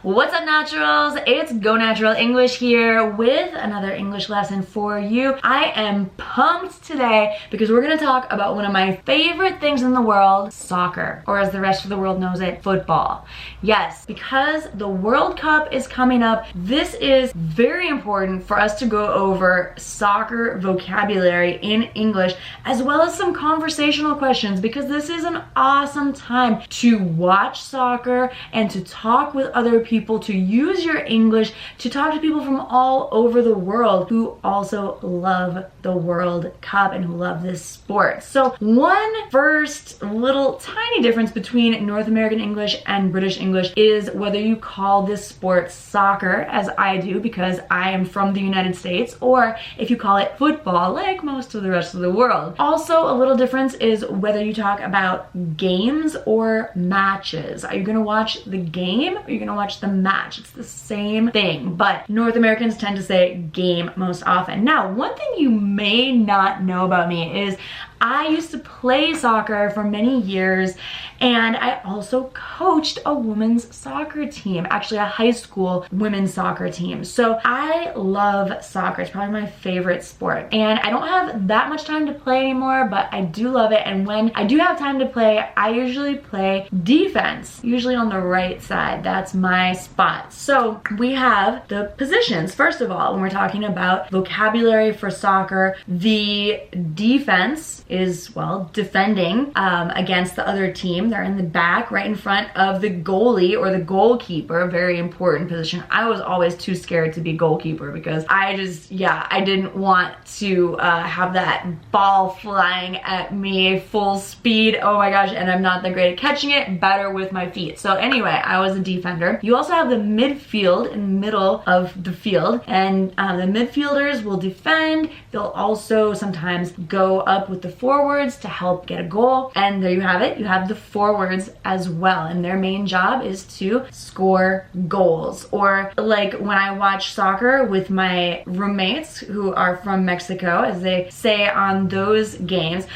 What's up, naturals? It's Go Natural English here with another English lesson for you. I am pumped today because we're gonna talk about one of my favorite things in the world, soccer, or as the rest of the world knows it, football. Yes, because the World Cup is coming up, this is very important for us to go over soccer vocabulary in English, as well as some conversational questions, because this is an awesome time to watch soccer and to talk with other people, to use your English to talk to people from all over the world who also love the World Cup and who love this sport. So one first little tiny difference between North American English and British English is whether you call this sport soccer, as I do because I am from the United States, or if you call it football like most of the rest of the world. Also, a little difference is whether you talk about games or matches. Are you gonna watch the game or are you gonna watch the match? It's the same thing, but North Americans tend to say game most often. Now, one thing you may not know about me is I used to play soccer for many years, and I also coached a women's soccer team, actually a high school women's soccer team. So I love soccer. It's probably my favorite sport. And I don't have that much time to play anymore, but I do love it. And when I do have time to play, I usually play defense, usually on the right side. That's my spot. So we have the positions. First of all, when we're talking about vocabulary for soccer, the defense is, well, defending against the other team. They're in the back, right in front of the goalie or the goalkeeper. Very important position. I was always too scared to be goalkeeper because I didn't want to have that ball flying at me full speed. Oh my gosh, and I'm not that great at catching it, better with my feet. So anyway, I was a defender. You also have the midfield in the middle of the field, and the midfielders will defend. They'll also sometimes go up with the forwards to help get a goal, and there you have it. You have the forwards as well, and their main job is to score goals. Or like when I watch soccer with my roommates who are from Mexico, as they say on those games,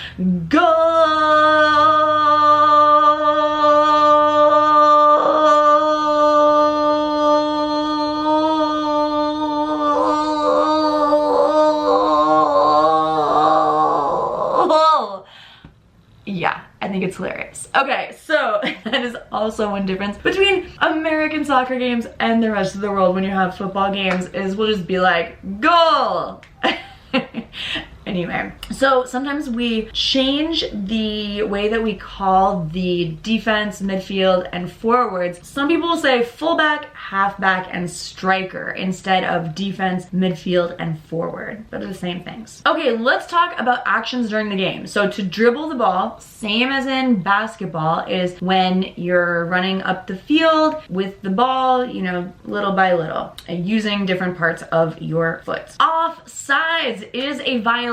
goal! Yeah, I think it's hilarious. Okay, so that is also one difference between American soccer games and the rest of the world. When you have football games, is we'll just be like, goal! Anyway, so sometimes we change the way that we call the defense, midfield, and forwards. Some people will say fullback, halfback, and striker instead of defense, midfield, and forward. But they're the same things. Okay, let's talk about actions during the game. So to dribble the ball, same as in basketball, is when you're running up the field with the ball, you know, little by little, and using different parts of your foot. Offsides is a violation.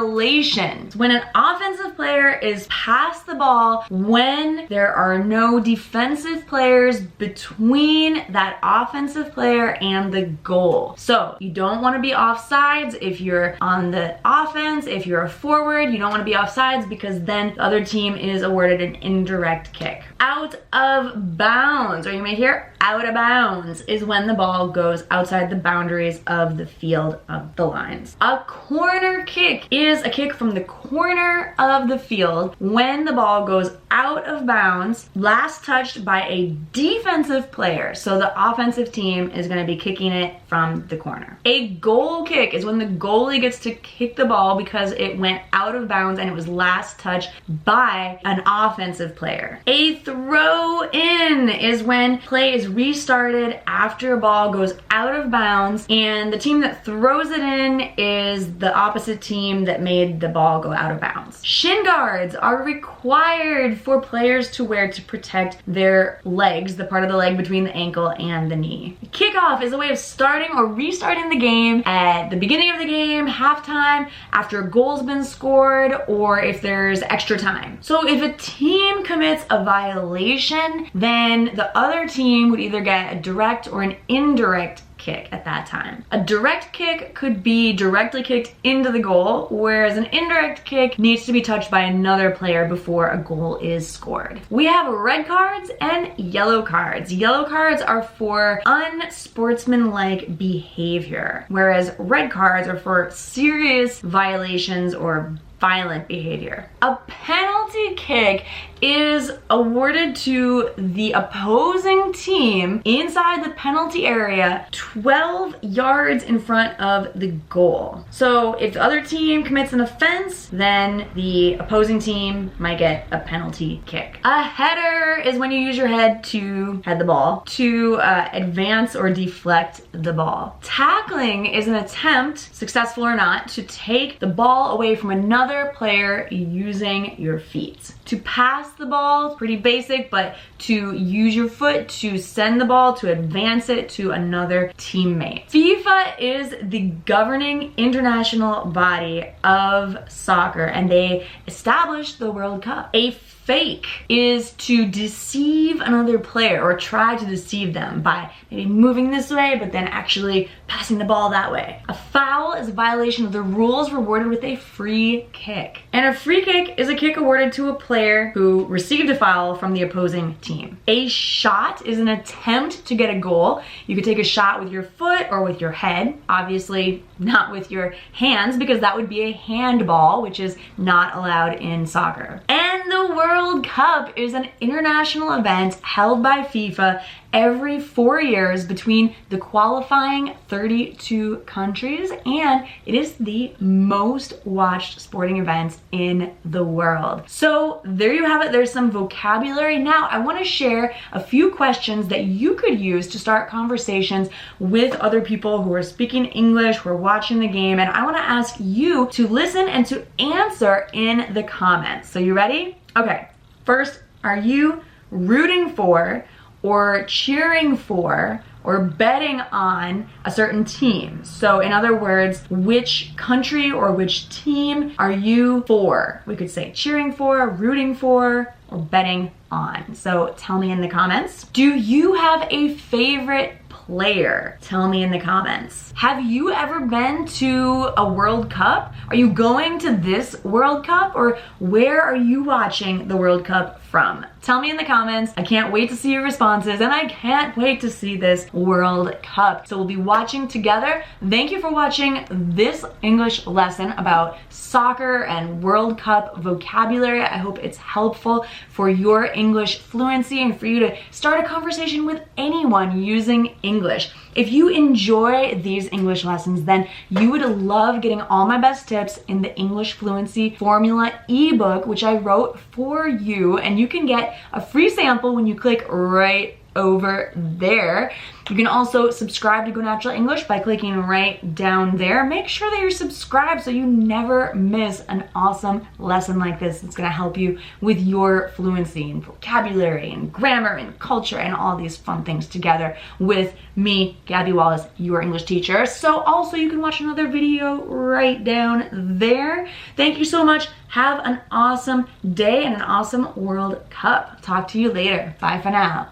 When an offensive player is past the ball when there are no defensive players between that offensive player and the goal. So you don't want to be offsides if you're on the offense. If you're a forward, you don't want to be offsides because then the other team is awarded an indirect kick. Out of bounds, or you may hear out of bounds, is when the ball goes outside the boundaries of the field of the lines. A corner kick is a kick from the corner of the field when the ball goes out of bounds, last touched by a defensive player. So the offensive team is going to be kicking it from the corner. A goal kick is when the goalie gets to kick the ball because it went out of bounds and it was last touched by an offensive player. A throw in is when play is restarted after a ball goes out of bounds and the team that throws it in is the opposite team that made the ball go out of bounds. Shin guards are required for players to wear to protect their legs, the part of the leg between the ankle and the knee. Kickoff is a way of starting or restarting the game at the beginning of the game, halftime, after a goal's been scored, or if there's extra time. So if a team commits a violation, then the other team would either get a direct or an indirect kick at that time. A direct kick could be directly kicked into the goal, or whereas an indirect kick needs to be touched by another player before a goal is scored. We have red cards and yellow cards. Yellow cards are for unsportsmanlike behavior, whereas red cards are for serious violations or violent behavior. A penalty kick is awarded to the opposing team inside the penalty area 12 yards in front of the goal. So if the other team commits an offense, then the opposing team might get a penalty kick. A header is when you use your head to head the ball, to advance or deflect the ball. Tackling is an attempt, successful or not, to take the ball away from another player using your feet. To pass the ball, pretty basic, but to use your foot to send the ball, to advance it to another teammate. FIFA is the governing international body of soccer, and they established the World Cup. A fake is to deceive another player or try to deceive them by maybe moving this way but then actually passing the ball that way. A foul is a violation of the rules rewarded with a free kick. And a free kick is a kick awarded to a player who received a foul from the opposing team. A shot is an attempt to get a goal. You could take a shot with your foot or with your head, obviously not with your hands because that would be a handball, which is not allowed in soccer. And the World Cup is an international event held by FIFA every 4 years between the qualifying 32 countries, and it is the most watched sporting event in the world. So there you have it. There's some vocabulary. Now I want to share a few questions that you could use to start conversations with other people who are speaking English, who are watching the game, and I want to ask you to listen and to answer in the comments. So you ready? Okay, first, are you rooting for or cheering for or betting on a certain team? So in other words, which country or which team are you for? We could say cheering for, rooting for, or betting on. So tell me in the comments. Do you have a favorite player? Tell me in the comments. Have you ever been to a World Cup? Are you going to this World Cup, or where are you watching the World Cup from? Tell me in the comments. I can't wait to see your responses, and I can't wait to see this World Cup. So we'll be watching together. Thank you for watching this English lesson about soccer and World Cup vocabulary. I hope it's helpful for your English fluency and for you to start a conversation with anyone using English. If you enjoy these English lessons, then you would love getting all my best tips in the English Fluency Formula ebook, which I wrote for you, and you can get a free sample when you click right over there. You can also subscribe to Go Natural English by clicking right down there. Make sure that you're subscribed so you never miss an awesome lesson like this. It's gonna help you with your fluency and vocabulary and grammar and culture and all these fun things together with me, Gabby Wallace, your English teacher. So also you can watch another video right down there. Thank you so much. Have an awesome day and an awesome World Cup. Talk to you later. Bye for now.